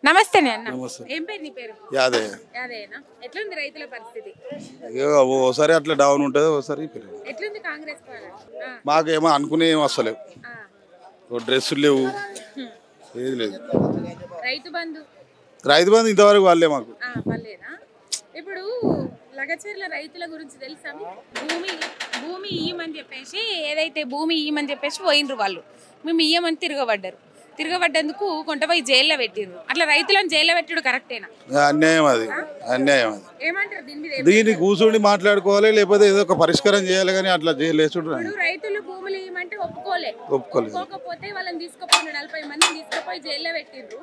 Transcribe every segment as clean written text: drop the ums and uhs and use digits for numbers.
నమస్తే అన్న. నమస్తే. ఏం పేరు నీ పేరు? యాదే యాదేనా? ఎట్లుంది రైతుల పరిస్థితి? ఓసారి అట్లా డౌన్ ఉంటుంది, ఓసారి పెరుగు. ఎట్లుంది కాంగ్రెస్ పాలన? మాకేమో అనుకునే ఏం వస్తలేవు, డ్రెస్సులు లేవు, ఏది లేదు. రైతు బంధు రైతు బంధు ఇంతవరకు వాళ్ళే మాకు. పర్లేదా? ఇప్పుడు లగచర్ల రైతుల గురించి తెలుసా? భూమి భూమి ఇయ్యమని చెప్పేసి, ఏదైతే భూమి ఇయ్యమని చెప్పేసి పోయినరు వాళ్ళు. మేము ఇయ్యమని తిరగబడ్డందుకు కొంటపోయి జైల్లో పెట్టిండ్రు. అట్లా రైతులను జైల్లో పెట్టాడు కరెక్టేనా? అన్యాయం అది, అన్యాయం అది. ఏమంటారు దీని మీద? దీన్ని కూర్చుండి మాట్లాడుకోవాలి, లేకపోతే ఏదో ఒక పరిష్కారం చేయాలి, కానీ అట్లా లేచుంటారు. రైతులు భూములు ఇవ్వమంటే ఒప్పుకోకపోతే వాళ్ళని తీసుకుపోయిన 40 మందిని తీసుకుపోయి జైల్లో పెట్టిండ్రు.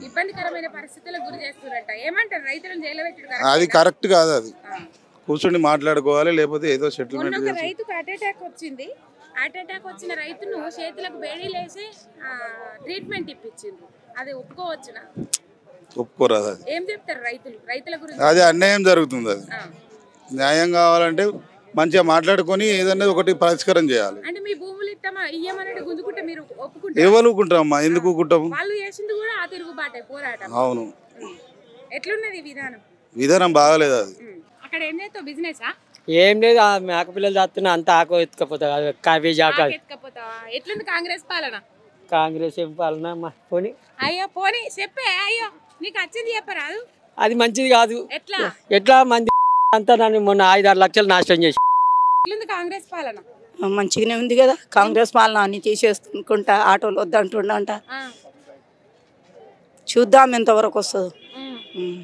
ఇబ్బందికరమైన పరిస్థితులకు గురి చేస్తున్నారట. ఏమంటారు రైతులను జైల్లో పెట్టాడు? అది కరెక్ట్ కాదు. అది కూర్చొని మాట్లాడుకోవాలి, లేకపోతే ఏదో సెటిల్మెంట్. ఒక రైతుకు హార్ట్ అటాక్ వచ్చింది. హార్ట్ అటాక్ వచ్చిన రైతును చేతులకు బేడీలేసి ట్రీట్మెంట్ ఇప్పించిండ్రు. అది ఒప్పుకోవచ్చునా? ఒప్పుకోరాదు. అది ఏం చెప్తారు రైతుల గురించి? అది అన్యాయం జరుగుతుంది. అది న్యాయం కావాలంటే మంచిగా మాట్లాడుకొని ఏదన్నా ఒకటి పరిష్కారం చేయాలి. అంటే మీ భూములు ఇయ్యమని గుంజుకుంటే మీరు ఒప్పుకుంటారు? ఎవరు ఊకుంటామమ్మా, ఎందుకు ఊకుంటాము? వాళ్ళు చేసింది కూడా ఆ తిరుగుబాటే, పోరాటం. అవును. ఎట్లున్నది విధానం బాగాలేదు. అది అక్కడ ఏం చేస్తావు? బిజినెసా? ఏం లేదు, మేక పిల్లలు చేస్తున్నా అంత ఆకు ఎత్తుకపోతా. ఎత్తుకపోతావా? ఎట్లుంది కాంగ్రెస్ పాలన? కాంగ్రెస్ ఏం పాలన పోనీ. అయ్యో పోనీ చెప్పే. అయ్యో నీకు వచ్చింది చెప్పరాదు? అది మంచిది కాదు. ఎట్లా మంది అంతా నన్ను మొన్న 5-6 లక్షలు నాశనం చేసి. ఎట్లుంది కాంగ్రెస్ పాలన? మంచిగానే ఉంది కదా. కాంగ్రెస్ పాలన అన్ని తీసేసుకుంటా, ఆటోలు వద్దంటుండంట. చూద్దాం ఎంతవరకు వస్తుందో.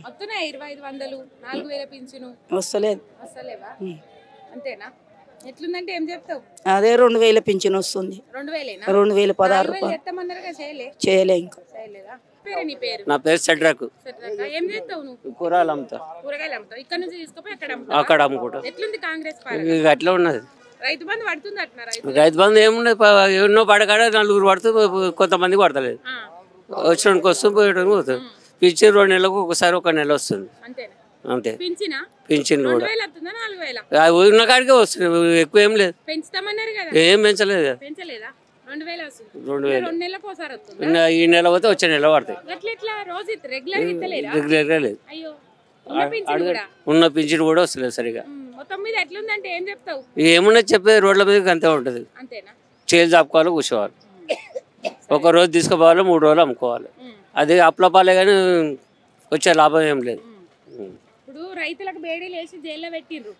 వస్తున్నాయి 2500, 4000 పింఛను. వస్తలేవా? అంతేనా? ఎట్లుందంటే ఏం చెప్తావు? అదే 2000 పింఛన్ వస్తుంది. 2016 రూపాయలు చేయలే. ఇంకా నా పేరు సెడ్రాకు. ఏం చేస్తావు నువ్వు? కూరగాయలు అమ్ముతా. ఇక్కడ నుంచి తీసుకుపోయి అక్కడ అమ్ముకుంటా. ఎట్లుంది కాంగ్రెస్ పాలన? అట్లా ఉన్నది. రైతు బంధు పడుతుంది అంటున్నా? రైతు బంధు ఏమున్నది, ఎన్నో పడకాడ 4 పడుతూ కొంతమంది పడతలేదు. వచ్చడానికి వస్తుంది, పోయడానికి పోతుంది. పింఛన్ 2 నెలలకు ఒకసారి 1 నెల వస్తుంది అంతే. పింఛన్ కూడా ఉన్న కాడికే వస్తుంది, ఎక్కువ ఏం లేదు. ఏం పెంచలేదు. 2000 ఈ నెల పోతే వచ్చే నెల పడతాయి. రెగ్యులర్ లేదు. ఉన్న పింఛన్ కూడా వస్తలేదు సరిగా. ఏమున్నా చెప్పేది రోడ్ల మీద అంతే ఉంటుంది. చేలు చాపుకోవాలి, కూర్చోవాలి. 1 రోజు తీసుకుపోవాలి, 3 రోజులు అమ్ముకోవాలి. అది అప్లపాలే కానీ వచ్చే లాభం ఏం లేదు. రైతులకు బేడీలు వేసి జైల్లో పెట్టిండ్రు.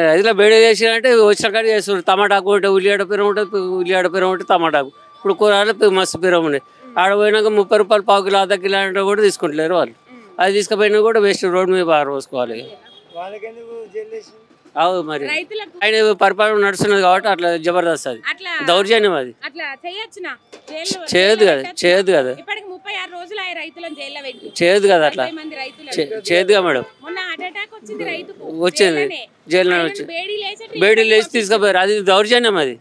రైతుల బేడీ వేసి అంటే వచ్చిన కాడ చేస్తారు. టమాటాకు ఉంటే ఉల్లిగడ్డ పిరం ఉంటుంది, ఉల్లిగడ్డ పిరం ఉంటే టమాటాకు. ఇప్పుడు కూరగాయలు మస్తు పిరం ఉన్నాయి. ఆడ పోయినాక 30 రూపాయలు పావు కిలో, అర్ధ కిలో అంటే కూడా తీసుకుంటలేరు వాళ్ళు. అది తీసుకుపోయినా కూడా వేస్ట్, రోడ్డు మీద బాగా పోసుకోవాలి. అవు మరి ఆయన పరిపాలన నడుస్తున్నది కాబట్టి అట్లా జబర్దస్త్. అది దౌర్జన్యం. అది చేయదు కదా, చేయదు కదా, చేయదు కదా, అట్లా చేయదుగా మేడం. వచ్చింది జైల్లో వచ్చి బేడీలు వేసి తీసుకుపోయారు. అది దౌర్జన్యం. అది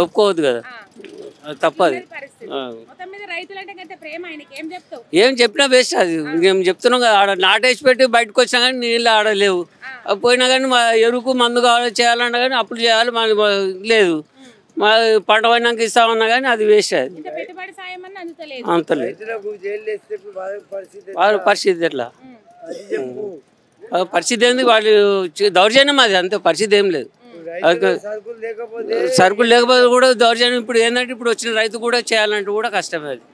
ఒప్పుకోవద్దు కదా, తప్పది. ఏం చెప్పినా వేస్ట్. అది మేము చెప్తున్నాం కదా, ఆడ నాటేసి పెట్టి బయటకు వచ్చినా కానీ నీళ్ళు ఆడలేవు. పోయినా కానీ మా ఎరుకు మందు కావాలి చేయాలన్నా కానీ అప్పుడు చేయాలి, లేదు. మా పంట పడినాక ఇస్తామన్నా కానీ అది వేస్ట్. అది అంతలేదు. వాళ్ళ పరిస్థితి ఎట్లా? పరిస్థితి ఏంది, వాళ్ళు దౌర్జన్యం. అది అంతే, పరిస్థితి ఏం లేదు. సరుకులు లేకపోతే కూడా దౌర్జన్యం. ఇప్పుడు ఏంటంటే ఇప్పుడు వచ్చిన రైతు కూడా చేయాలంటే కూడా కష్టమే. అది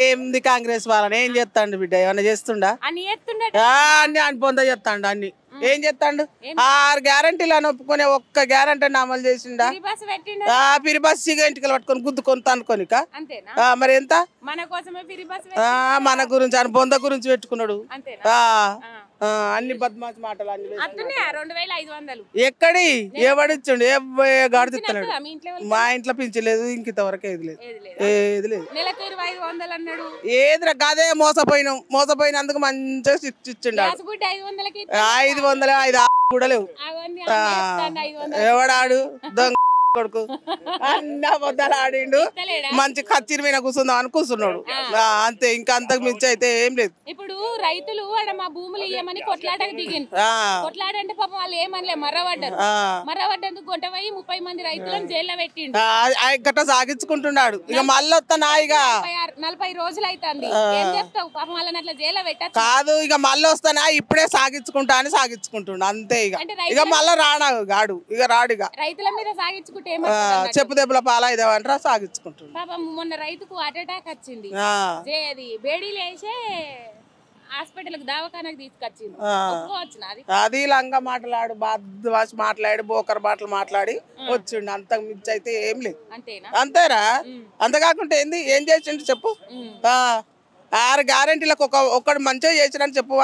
ఏంది కాంగ్రెస్ వాళ్ళని ఏం చేస్తాడు బిడ్డ? ఏమన్నా చేస్తుండా? అన్ని అని పొంద చేస్తాడు. అన్ని ఏం చేస్తాడు? 6 గ్యారంటీలు అని ఒప్పుకొని ఒక్క గ్యారంటీ అమలు చేసిండా? పిరి బస్ ఇంటికి పట్టుకొని గుద్దుకొని తనుకోనిక మరి ఎంత? మన గురించి అని బొంద గురించి పెట్టుకున్నాడు. అన్ని బద్మాష్ మాటలు అన్ని. ఎక్కడి ఎవడిచ్చిండు? గాడిస్తున్నాడు. మా ఇంట్లో పించలేదు, ఇంతవరకు ఏది లేదు, ఏది లేదు. ఏదిరా కాదే మోసపోయినందుకు మంచిగా ఇచ్చిండు. 500 5 కూడా లేవు. ఎవడాడు దొంగ కొడుకు అన్న అబద్ధాలు ఆడిండు మంచి కచ్చిరి మీద కూర్చుందాం అని కూర్చున్నాడు అంతే ఇంకా అంతకు మించి అయితే ఏం లేదు ఇప్పుడు రైతులు మా భూములు ఇయ్యమని కొట్లాటకు దిగింది కొట్లాడంటే పాపం వాళ్ళు ఏమనలే మర్రబడ్డందుకు గొంటపోయి 30 మంది రైతులను జైల్లో పెట్టిండు గట్ట సాగించుకుంటున్నాడు ఇక మళ్ళీ వస్తానా ఇక 40 రోజులు అవుతుంది ఏం చెప్తావు పాపం వాళ్ళని అట్లా జైల్లో పెట్టచ్చు కాదు ఇక మళ్ళీ వస్తానా ఇప్పుడే సాగించుకుంటా అని సాగించుకుంటుండు అంతే ఇక మళ్ళీ రాడా గాడు ఇక రాడు ఇక రైతుల మీద సాగించుకుంటే చెప్పు దెబ్బల పాలైదామంటారా సాగించుకుంటుండు పాపం మొన్న రైతుకు హార్ట్ అటాక్ వచ్చింది అది బేడీలు వేసే హాస్పిటల్ దవాఖానకు తీసుకొచ్చింది అది లంగా మాట్లాడు బాధ మాట్లాడి బోకర్ మాటలు మాట్లాడి వచ్చిండు అంతకు మించి అయితే ఏం లేదు అంతేరా అంతకాకుండా ఏంది ఏం చేసిండు చెప్పు 6 గ్యారెంటీలకు ఒక్కడు మంచిగా చేసినని చెప్పు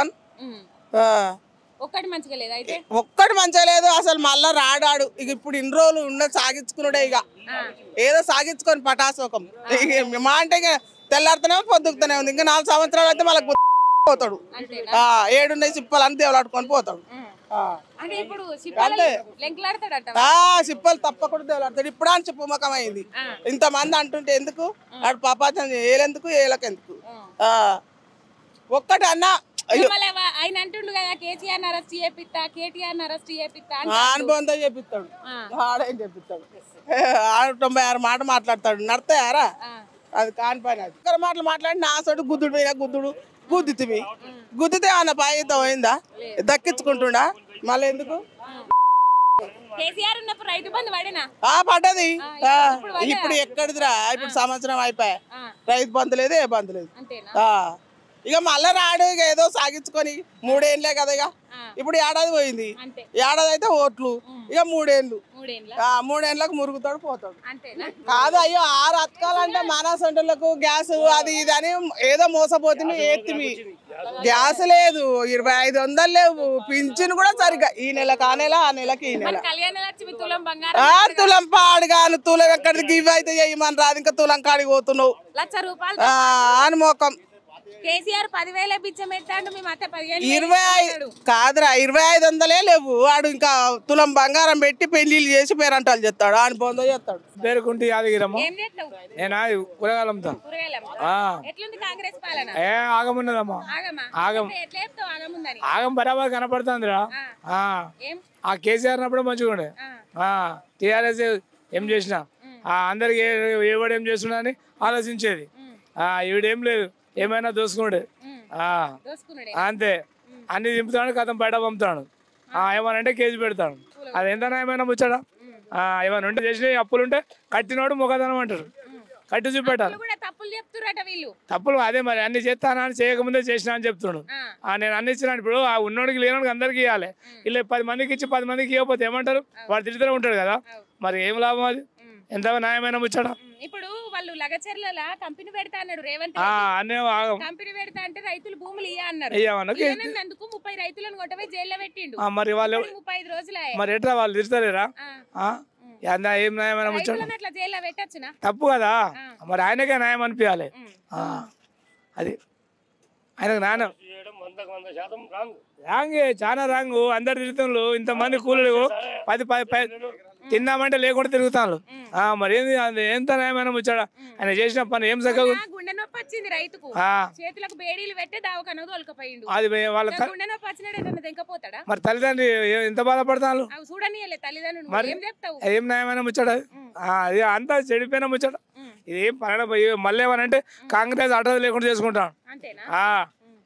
ఒక్కటి మంచిగా లేదు అయితే ఒక్కటి మంచిగా లేదు అసలు మళ్ళా రాడాడు ఇక ఇప్పుడు ఇన్ని రోజులు ఉన్న సాగించుకున్నాడే ఇక ఏదో సాగించుకొని పటాసోకం మా అంటే తెల్లారితేనే పొద్దుకుతూనే ఉంది ఇంకా 4 సంవత్సరాలు అయితే మళ్ళీ పోతాడు 7 సిప్పలని దేవులాడుకొని పోతాడు సిప్పలు తప్పకుండా దేవులాడతాడు ఇప్పుడు అని చెప్పు ముఖం అయింది ఇంతమంది అంటుంటే ఎందుకు ఆడు పాపాచం ఏలెందుకు ఏలకెందుకు ఒక్కటి అన్నా ఆయన అంటుండు కదా కేసీఆర్ అరెస్ట్ చేపిస్తా కేటీఆర్ అరెస్ట్ చేపిస్తా అనుభవంతో చేపిస్తాడు ఆడేం చేపిస్తాడు 96 మాట మాట్లాడతాడు నడతాయారా అది కాని పని అది మాటలు మాట్లాడి నా సోటు గుద్దుడు పోయినా గుద్దుతివి గుద్దితే అన్న పాయితో పోయిందా దక్కించుకుంటుండా మళ్ళీ ఎందుకు పడ్డది ఇప్పుడు ఎక్కడిదిరా ఇప్పుడు సంవత్సరం అయిపోయా రైతు బంధు లేదు ఏ బంధు లేదు ఇక మళ్ళా రాడు ఇక ఏదో సాగించుకొని 3 ఏళ్ళే కదా ఇక ఇప్పుడు ఏడాది పోయింది ఏడాది అయితే ఓట్లు ఇక 3 ఏళ్ళు 3 ఏళ్ళకు మురుగుతాడు పోతాడు కాదు అయ్యో 6 అతకాలంటే మానసంటులకు గ్యాస్ అది ఇది అని ఏదో మోసపోతుంది ఏత్తిమి గ్యాస్ లేదు 2500 లేవు పింఛన్ కూడా సరిగ్గా ఈ నెలకు ఆ నెల ఆ నెలకి ఈ నెల తులం పాడుగాను తులం ఎక్కడికి ఇవి అయితే చేయమని రాదు ఇంకా తులం కాడికి పోతున్నావు అని మోకం కేసీఆర్ 10,000 బిచ్చం పెట్టాడు మీ మత 15 కాదురా 2500 లేవు వాడు ఇంకా తులం బంగారం పెట్టి పెళ్లిళ్ళు చేసి పేరంటాలు చేస్తాడు ఆయన పొందో చేస్తాడు పేరుకుంటే యాదగిరమ్మ నేను కూరగాయలంతా ఆగమున్నదమ్మా ఆగం బరాబర్ కనపడుతుందిరా ఆ కేసీఆర్ అప్పుడు మంచిగా ఉండే టీఆర్ఎస్ ఏం చేసినా అందరికి ఎవడు ఏం చేస్తున్నా అని ఆలోచించేది ఈవిడేం లేదు ఏమైనా దోసుకున్నాడు అంతే అన్ని దింపుతాడు కథం బయట పంపుతాడు ఏమనంటే కేజీ పెడతాడు అది ఎంత ఏమైనా ముచ్చాడా ఏమైనా ఉంటే చేసిన అప్పులుంటే కట్టినోడు మొగదనం అంటారు కట్టి చూపెట్టాలి తప్పులు అదే మరి అన్ని చేస్తానా అని చేయకముందే చేసినా అని చెప్తున్నాడు నేను అన్ని ఇచ్చినా ఇప్పుడు ఆ ఉన్నోడికి లేనోడికి అందరికి ఇవ్వాలి ఇలా 10 మందికి ఇచ్చి 10 మందికి ఇవ్వకపోతే ఏమంటారు వాడు తిరుగుతూనే ఉంటాడు కదా మరి ఏం లాభం అది ఎంత న్యాయమైన ముచ్చడా ఇప్పుడు వాళ్ళు లగచర్ల కంపెనీ పెడతా అన్నాడు రేవంత్ కంపెనీ పెడతా అంటే రైతులు భూములు ఇయ్యన్నందుకు 30 రైతులను కొట్టపోయి జైల్లో పెట్టిండు మరి వాళ్ళు 35 రోజులు మరి ఎట్లా వాళ్ళు తిరుగుతారా ఏం న్యాయమైన ముచ్చడా అట్లా జైల్లో పెట్టచ్చునా తప్పు కదా మరి ఆయనకే న్యాయం అనిపించాలి అది ఆయనకు నాన్న రాంగే చాలా రాంగు అందరు తిరుగుతాను ఇంతమంది కూలీలు 10 తిన్నామంటే లేకుండా తిరుగుతాను మరి ఏంది ఎంత న్యాయమైన ముచ్చాడా ఆయన చేసిన పని ఏం చక్కగా గుండె నొప్పి వచ్చింది రైతుకు చేతులకు బేడీలు పెట్టి దావకన తోలుకపోయిండు అది వాళ్ళ గుండె నొప్పి వచ్చినాడు తెంకపోతాడా మరి తల్లిదండ్రి ఎంత బాధపడతాను చూడని తల్లిదండ్రులు మరి ఏం న్యాయమైన ముచ్చాడా అది అంతా చెడిపోయిన ముచ్చాడా ఇది ఏం పని మళ్ళీ ఏమనంటే కాంగ్రెస్ అడ్రస్ లేకుండా చేసుకుంటాను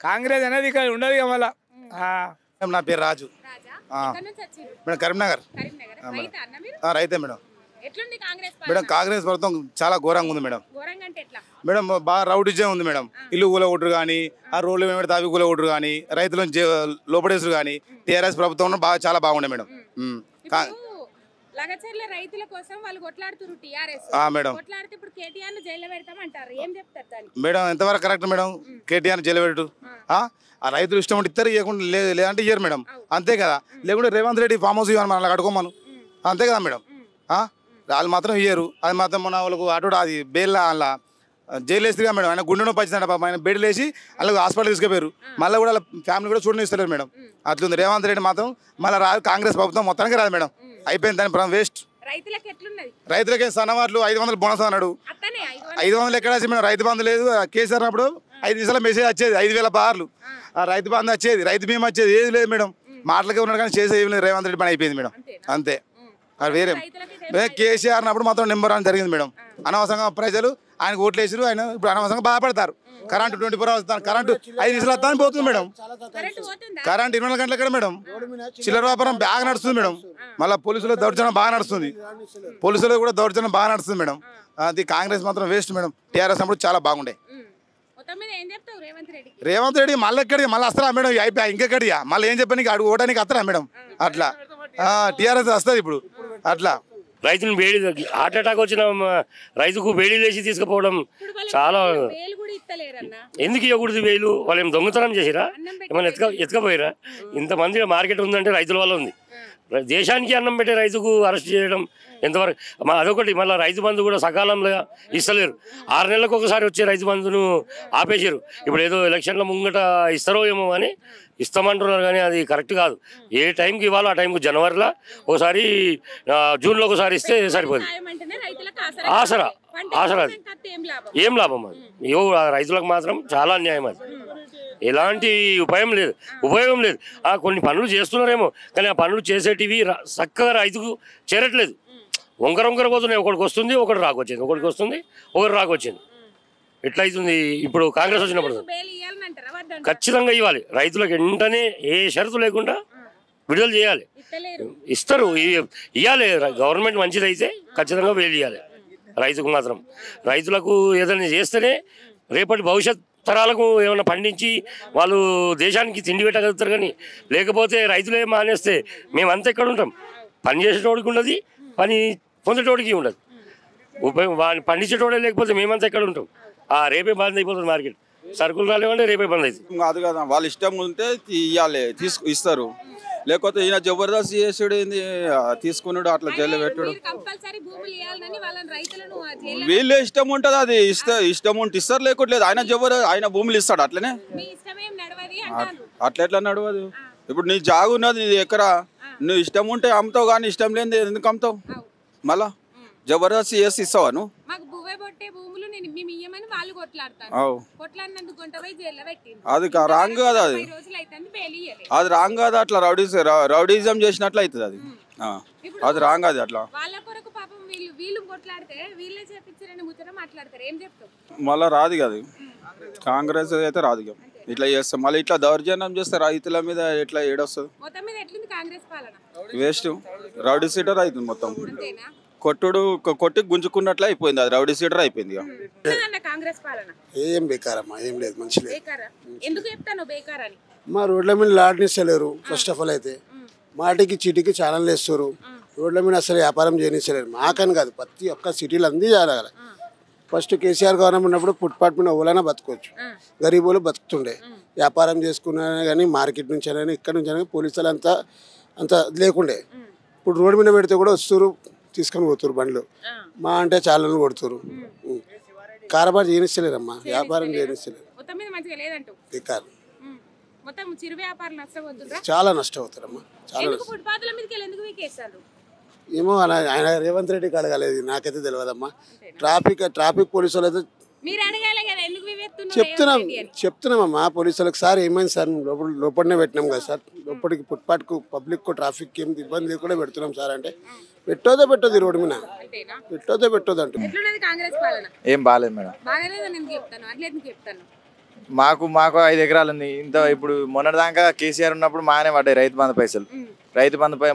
కాంగ్రెస్ అనేది ఇక్కడ ఉండదు మళ్ళా నా పేరు రాజు మేడం కరీంనగర్ రైతే మేడం మేడం కాంగ్రెస్ ప్రభుత్వం చాలా ఘోరంగా ఉంది మేడం మేడం బాగా రౌడిజం ఉంది మేడం ఇల్లు కూలగొట్టురు కానీ ఆ రోడ్లు ఏమిటి తావి కూలగొట్టురు కానీ రైతులను లోపడేసురు కానీ టీఆర్ఎస్ ప్రభుత్వం బాగా చాలా బాగుండే మేడం లగచర్ల రైతుల కోసం వాళ్ళు కొట్లాడుతున్నారు టీఆర్ఎస్ మేడం కొట్లాడితే ఇప్పుడు కేటీఆర్ ను జైల్లో పెడతామంటారు ఏం చెప్తారు దానికి మేడం ఎంతవరకు కరెక్ట్ మేడం కేటీఆర్ జైల్లో పెట్టు ఆ రైతులు ఇష్టం ఉంటే ఇస్తారు ఇవ్వకుండా లేదంటే ఇయ్యరు మేడం అంతే కదా లేకుంటే రేవంత్ రెడ్డి ఫామ్ హౌస్ ఇవ్వను మనం అడుకోమను అంతే కదా మేడం వాళ్ళు మాత్రం ఇయ్యరు అది మాత్రం మన వాళ్ళకు అటు అది బెయిల్ అలా జైలు వేస్తుందిగా మేడం ఆయన గుండె నొప్పి వచ్చిందంట పాపం ఆయన బెడ్ వేసి వాళ్ళకి హాస్పిటల్ తీసుకుపోయారు మళ్ళీ కూడా వాళ్ళ ఫ్యామిలీ కూడా చూడనిస్తలేరు మేడం అట్లుంది రేవంత్ రెడ్డి మాత్రం మళ్ళీ రాదు కాంగ్రెస్ ప్రభుత్వం మొత్తానికి రాదు మేడం అయిపోయింది దాని వేస్ట్ రైతులకే సన్నవాట్లు 500 బోనస్ అన్నాడు. 500 ఎక్కడ వచ్చి మేడం? రైతు బంధు లేదు. కేసీఆర్ అప్పుడు 5 నిమిషాల మెసేజ్ వచ్చేది, 5,000 బార్లు రైతు బంధు వచ్చేది, రైతు బీమా వచ్చేది, ఏది లేదు మేడం. మాటలకే ఉన్నాడు కానీ చేసే ఏం లేదు. రేవంత్ రెడ్డి పని అయిపోయింది మేడం, అంతే. అది వేరే కేసీఆర్ అప్పుడు మాత్రం నెంబర్ 1 జరిగింది మేడం. అనవసరంగా ప్రజలు ఆయనకు ఓట్లు వేసారు, ఆయన ఇప్పుడు అనవసరంగా బాధపడతారు. కరెంటు 24 hours కరెంటు 5 నిమిషాలు వస్తాను పోతుంది మేడం. కరెంట్ 24 గంటలు ఎక్కడ మేడం? చిల్లర వ్యాపారం బాగా నడుస్తుంది మేడం. మళ్ళీ పోలీసుల దౌర్జన్యం బాగా నడుస్తుంది, పోలీసులు కూడా దౌర్జన్యం బాగా నడుస్తుంది మేడం. అది కాంగ్రెస్ మాత్రం వేస్ట్ మేడం. టీఆర్ఎస్ అప్పుడు చాలా బాగుండే. రేవంత్ రెడ్డి మళ్ళీ ఎక్కడికి మళ్ళీ వస్తారా మేడం? అయిపోయా ఇంకెక్కడిగా మళ్ళీ ఏం చెప్పని అడుగు ఓటానికి వస్తారా మేడం? అట్లా టీఆర్ఎస్ వస్తుంది ఇప్పుడు. అట్లా రైతులు వేడి హార్ట్ అటాక్ వచ్చిన రైతుకు వేడి లేచి తీసుకుపోవడం చాలా. ఎందుకు ఇవ్వకూడదు వేలు? వాళ్ళు ఏం దొంగతనం చేసిరా? ఏమైనా ఎత్తుకపోయిరా? ఇంతమంది మార్కెట్ ఉందంటే రైతుల వల్ల ఉంది. దేశానికి అన్నం పెట్టే రైతుకు అరెస్ట్ చేయడం ఎంతవరకు? అదొకటి. మళ్ళీ రైతు బంధు కూడా సకాలంలో ఇస్తలేరు. 6 నెలలకు ఒకసారి వచ్చే రైతు బంధును ఆపేసారు. ఇప్పుడు ఏదో ఎలక్షన్ల ముంగట ఇస్తారో ఏమో అని ఇస్తామంటున్నారు కానీ అది కరెక్ట్ కాదు. ఏ టైంకి ఇవ్వాలో ఆ టైంకి జనవరిలో ఒకసారి, జూన్లో ఒకసారి ఇస్తే సరిపోదు. ఆసరా అది ఏం లాభం? అది రైతులకు మాత్రం చాలా అన్యాయం. అది ఎలాంటి ఉపయోగం లేదు. కొన్ని పనులు చేస్తున్నారేమో కానీ ఆ పనులు చేసేటివి చక్కగా రైతుకు చేరట్లేదు. వంకర పోతున్నాయి. ఒకటికి వస్తుంది, ఒకటి రాకొచ్చింది, ఒకటికి వస్తుంది, ఒకటి రాకొచ్చింది. ఎట్లయితుంది ఇప్పుడు? కాంగ్రెస్ వచ్చినప్పుడు ఖచ్చితంగా ఇవ్వాలి. రైతులకు వెంటనే ఏ షరతు లేకుండా విడుదల చేయాలి. ఇస్తారు, ఇవ్వాలి. గవర్నమెంట్ మంచిది అయితే ఖచ్చితంగా వేలు ఇవ్వాలి రైతుకు మాత్రం. రైతులకు ఏదైనా చేస్తేనే రేపటి భవిష్యత్ తరాలకు ఏమైనా పండించి వాళ్ళు దేశానికి తిండి పెట్టగలుగుతారు. కానీ లేకపోతే రైతులే మానేస్తే మేమంతా ఎక్కడ ఉంటాం? పని చేసేటోడికి ఉండదు, పని పొందేటోడికి ఉండదు. వాడిని పండించేటోడే లేకపోతే మేమంతా ఎక్కడ ఉంటాం? రేపే బంద్ అయిపోతుంది మార్కెట్. సరుకులు రాలేవంటే రేపే బంద్ అవుతుంది. కాదు కదా, వాళ్ళ ఇష్టం ఉంటే ఇవ్వాలి, ఇస్తారు. లేకపోతే ఈయన జబర్దస్త్ చేసుడు ఏంది, తీసుకున్నాడు అట్లా జైలు పెట్టాడు. వీళ్ళు ఇష్టం ఉంటుంది, అది ఇష్టం ఉంటే ఇస్తారు, లేకపోతే ఆయన జబర్దస్త్ ఆయన భూములు ఇస్తాడు. అట్లనే ఎట్లా నడవదు? ఇప్పుడు నీ జాగు ఉన్నది, నీ ఎకరా, నువ్వు ఇష్టం ఉంటే అమ్ముతావు కానీ ఇష్టం లేని ఎందుకు అమ్ముతావు? మళ్ళా జబర్దస్త్ చేసి ఇస్తావా నువ్వు? అది రాంగ్ కాదు, అది రాంగ్ కాదు. అట్లా రౌడీజం చేసినట్లు అవుతుంది. అది రాంగ్. అది అట్లా మళ్ళా రాదు కదా, కాంగ్రెస్ అయితే రాదు. ఇట్లా చేస్తాం మళ్ళీ, ఇట్లా దౌర్జన్యం చేస్తే రైతుల మీద ఎట్లా ఏడొస్తుంది? వేస్ట్ రౌడీ సీటర్ అవుతుంది మొత్తం. కొట్టి గుంజుకున్నట్లు అయిపోయింది, అది రౌడీ సీటర్ అయిపోయింది. ఏం బేకారమ్మా, ఏం లేదు, మంచి లేదు. మా రోడ్ల మీద లాడ్నిస్తలేరు. ఫస్ట్ ఆఫ్ ఆల్ అయితే మాటికి చీటికి ఛానల్ వేస్తారు. రోడ్ల మీద అసలు వ్యాపారం చేయనిస్తలేరు. మాకని కాదు, ప్రతి ఒక్క సిటీలు అంది చేయాలి. ఫస్ట్ కేసీఆర్ గవర్నమెంట్ ఉన్నప్పుడు ఫుట్పాత్ మీద ఎవరైనా బతకొచ్చు, గరీబులు బతుకుతుండే. వ్యాపారం చేసుకున్నా కానీ మార్కెట్ నుంచి అయినా ఇక్కడ నుంచి అయినా పోలీసులు అంత లేకుండే. ఇప్పుడు రోడ్డు మీద పెడితే కూడా వస్తారు, తీసుకొని పోతారు బండ్లు. మా అంటే చాలా కొడుతారు. కారబార్ చేయనిస్తలేరమ్మా, వ్యాపారం చేయనిస్తలేరు. చాలా నష్టపోతారమ్మా, చాలా. ఏమో ఆయన రేవంత్ రెడ్డికి అడగలేదు, నాకైతే తెలియదమ్మా. ట్రాఫిక్ పోలీసులు అయితే చెప్తున్నామమ్మా పోలీసులకు. సార్ ఏమైంది సార్, లోపలనే పెట్టినాం కదా సార్, లోపలికి ఫుట్పాత్కు పబ్లిక్ ట్రాఫిక్ ఏం ఇబ్బంది లేకుండా పెడుతున్నాం సార్ అంటే పెట్టదు రోడ్డు మీద, పెట్టదు అంటే. ఏం బాగాలేదు మేడం. మాకు 5 ఎకరాలు ఉంది. ఇంత ఇప్పుడు మొన్నటిదాకా కేసీఆర్ ఉన్నప్పుడు మానే పడ్డాయి రైతు బంధు పైసలు.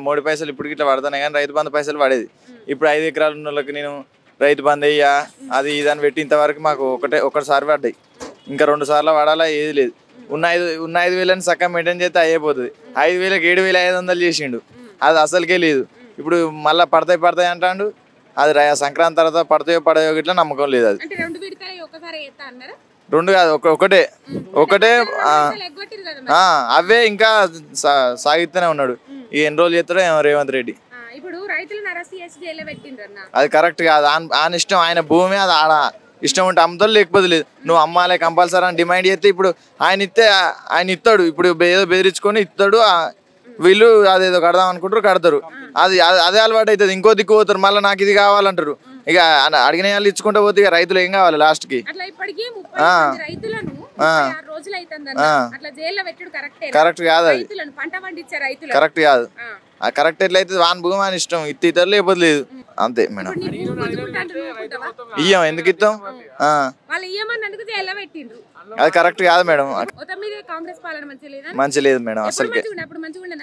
3 పైసలు ఇప్పుడు ఇట్లా పడుతున్నాయి కానీ రైతు బంధు పైసలు పడేది. ఇప్పుడు 5 ఎకరాలు ఉన్న వాళ్ళకి నేను రైతు బంధు అయ్యా అది ఇదని పెట్టి ఇంతవరకు మాకు ఒకటిసారి పడ్డాయి. ఇంకా 2 సార్లు పడాలా, ఏది లేదు. ఉన్న 5,000 చక్కగా మెయింటైన్ చేస్తే అయిపోతుంది. 5,000కి 7,500 చేసిండు, అది అసలుకే లేదు. ఇప్పుడు మళ్ళీ పడతాయి అంటాడు. అది సంక్రాంతి తర్వాత పడతాయో ఇట్లా నమ్మకం లేదు. అది 2 కాదు, ఒకటే. అవే ఇంకా సాగిస్తూనే ఉన్నాడు. ఎన్ని రోజులు చేస్తాడో ఏమో రేవంత్ రెడ్డి. అది కరెక్ట్ కాదు. ఆయన ఇష్టం, ఆయన భూమి, అది ఆడ ఇష్టం ఉంటే అమ్ముతాడు, లేకపోతే లేదు. నువ్వు అమ్మాలే కంపల్సరీ అని డిమాండ్ చేస్తే ఇప్పుడు ఆయన ఇస్తాడు. ఇప్పుడు ఏదో బెదిరించుకొని ఇస్తాడు. వీళ్ళు అదేదో కడదాం అనుకుంటారు, కడతారు. అదే అలవాటు అవుతుంది. ఇంకో దిక్కు పోతారు, మళ్ళీ నాకు ఇది కావాలంటారు. ఇక అడిగిన వాళ్ళు ఇచ్చుకుంటూ పోతే ఇక రైతులు ఏం కావాలి లాస్ట్కి? కరెక్ట్ కాదు, అది కరెక్ట్ కాదు. కరెక్ట్ ఎట్లయితే వాని భూమి అని ఇష్టం, ఇతరులు లేకపోతే లేదు, అంతే మేడం. ఇయ్యం, ఎందుకు ఇస్తాం? అది కరెక్ట్ కాదు మేడం, మంచి లేదు మేడం అసలుకి.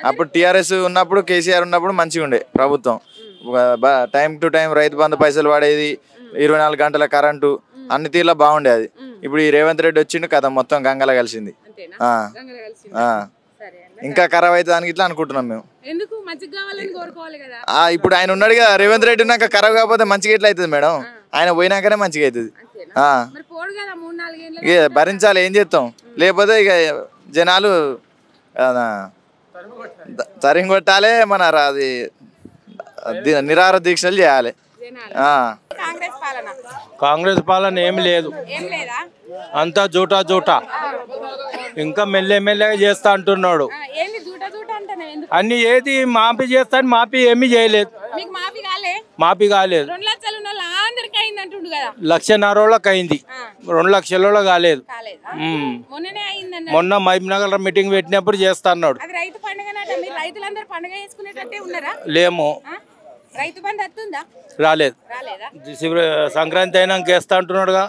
అప్పుడు టీఆర్ఎస్ ఉన్నప్పుడు, కేసీఆర్ ఉన్నప్పుడు మంచిగా ఉండే ప్రభుత్వం. Time to time Rythu Bandhu పైసలు పడేది, 24 గంటల కరెంటు, అన్ని తీర్లా బాగుండేది. ఇప్పుడు ఈ రేవంత్ రెడ్డి వచ్చిండు కదా, మొత్తం గంగల కలిసింది. ఇంకా ఖరాబ్ అవుతుంది ఇట్లా అనుకుంటున్నాం మేము. ఇప్పుడు ఆయన ఉన్నాడు కదా, రేవంత్ రెడ్డి ఉన్నాక ఖరాబ్ కాకపోతే మంచిగా ఎట్లా అవుతుంది మేడం? ఆయన పోయినాకనే మంచిగా అవుతుంది. ఇక భరించాలి, ఏం చేస్తాం? లేకపోతే ఇక జనాలు తరిం కొట్టాలి, మన అది నిరాహార దీక్షలు చేయాలి. కాంగ్రెస్ పాలన ఏం లేదు, అంతా జూటా జూటా. ఇంకా మెల్లెమెల్లగా చేస్తా అంటున్నాడు అన్ని. ఏది మాఫీ చేస్తాను, మాఫీ ఏమీ చేయలేదు. మాఫీ కాలేదు. 1,50,000 అయింది, 2 లక్షల కాలేదు. మొన్న మహబూబ్నగర్ మీటింగ్ పెట్టినప్పుడు చేస్తా అన్నాడు. లేము, రాలేదు. సంక్రాంతి అయినాక వేస్తా అంటున్నాడుగా.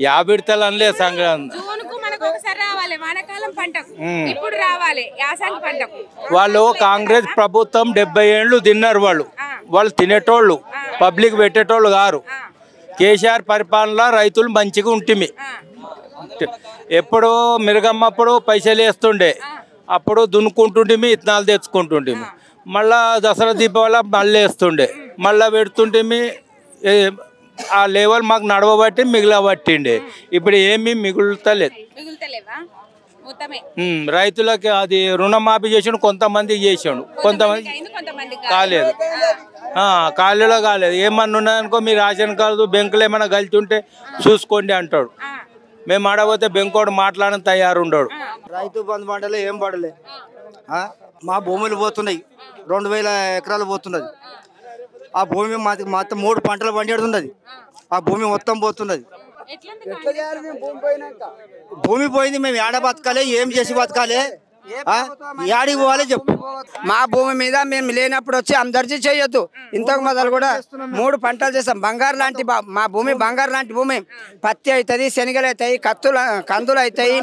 50 విడతలు అనలేదు సంక్రాంతి. వాళ్ళు కాంగ్రెస్ ప్రభుత్వం 70 ఏళ్ళు తిన్నారు. వాళ్ళు తినేటోళ్ళు, పబ్లిక్ పెట్టేటోళ్ళు గారు. కేసీఆర్ పరిపాలన రైతులు మంచిగా ఉంటుంది. ఎప్పుడు మిరగమ్మప్పుడు పైసలు వేస్తుండే, అప్పుడు దున్నుకుంటుంటే ఇత్తనాలు తెచ్చుకుంటుంటే, మళ్ళా దసరా దీపావళి మళ్ళీ వేస్తుండే, మళ్ళీ పెడుతుంటే ఆ లెవెల్ మాకు నడవబట్టి మిగిలబట్టిండే. ఇప్పుడు ఏమీ మిగులుతలేదు. రైతులకి అది రుణమాఫీ చేసాడు, కొంతమందికి చేసాడు, కొంతమంది కాలేదు. ఖాళీలో కాలేదు. ఏమన్నా ఉన్నాయనుకో, మీ రేషన్ కార్డు బ్యాంకులు ఏమైనా కలిసి ఉంటే చూసుకోండి అంటాడు. మేము ఆడపోతే బెంకోడు మాట్లాడని తయారుండడు. రైతు బంధు పంటలు ఏం పడలే. మా భూములు పోతున్నాయి, 2,000 ఎకరాలు పోతున్నది. ఆ భూమి మొత్తం 3 పంటలు పండుతున్నది. ఆ భూమి మొత్తం పోతున్నది. భూమి పోయింది, మేము ఏడ బతకాలి, ఏం చేసి బతకాలి, యాడికి పోవాలి చెప్పు. మా భూమి మీద మేము లేనప్పుడు వచ్చి అందరికీ చేయొద్దు. ఇంతకు మొదలు కూడా 3 పంటలు చేస్తాం. బంగారు లాంటి మా భూమి, బంగారు లాంటి భూమి. పత్తి అవుతుంది, శనగలు అవుతాయి, కందులు అవుతాయి,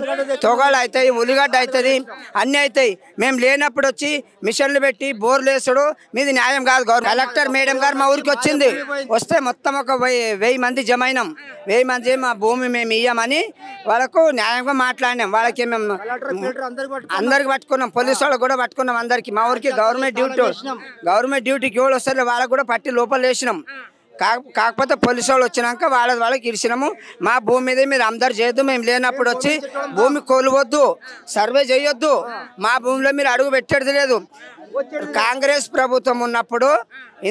తొగలు అవుతాయి, ఉల్లిగడ్డ అవుతుంది, అన్నీ అవుతాయి. మేము లేనప్పుడు వచ్చి మిషన్లు పెట్టి బోర్లు వేసుడు మీది న్యాయం కాదు. కలెక్టర్ మేడం గారు మా ఊరికి వచ్చింది, వస్తే మొత్తం ఒక 1000 మంది జమ అయినాం. 1000 మంది మా భూమి మేము ఇయ్యమని వాళ్ళకు న్యాయంగా మాట్లాడినాం. వాళ్ళకి మేము అందరికి పట్టుకున్నాం, పోలీసు వాళ్ళకి కూడా పట్టుకున్నాం. అందరికి మా ఊరికి గవర్నమెంట్ డ్యూటీకి ఎవరు వస్తారు వాళ్ళకి కూడా పట్టి లోపల వేసినాం. కాకపోతే పోలీసు వాళ్ళు వచ్చినాక వాళ్ళకి ఇరిచినాము. మా భూమి మీద మీరు అందరు చేయొద్దు, మేము లేనప్పుడు వచ్చి భూమి కోల్వద్దు, సర్వే చేయొద్దు, మా భూమిలో మీరు అడుగు పెట్టేది లేదు. కాంగ్రెస్ ప్రభుత్వం ఉన్నప్పుడు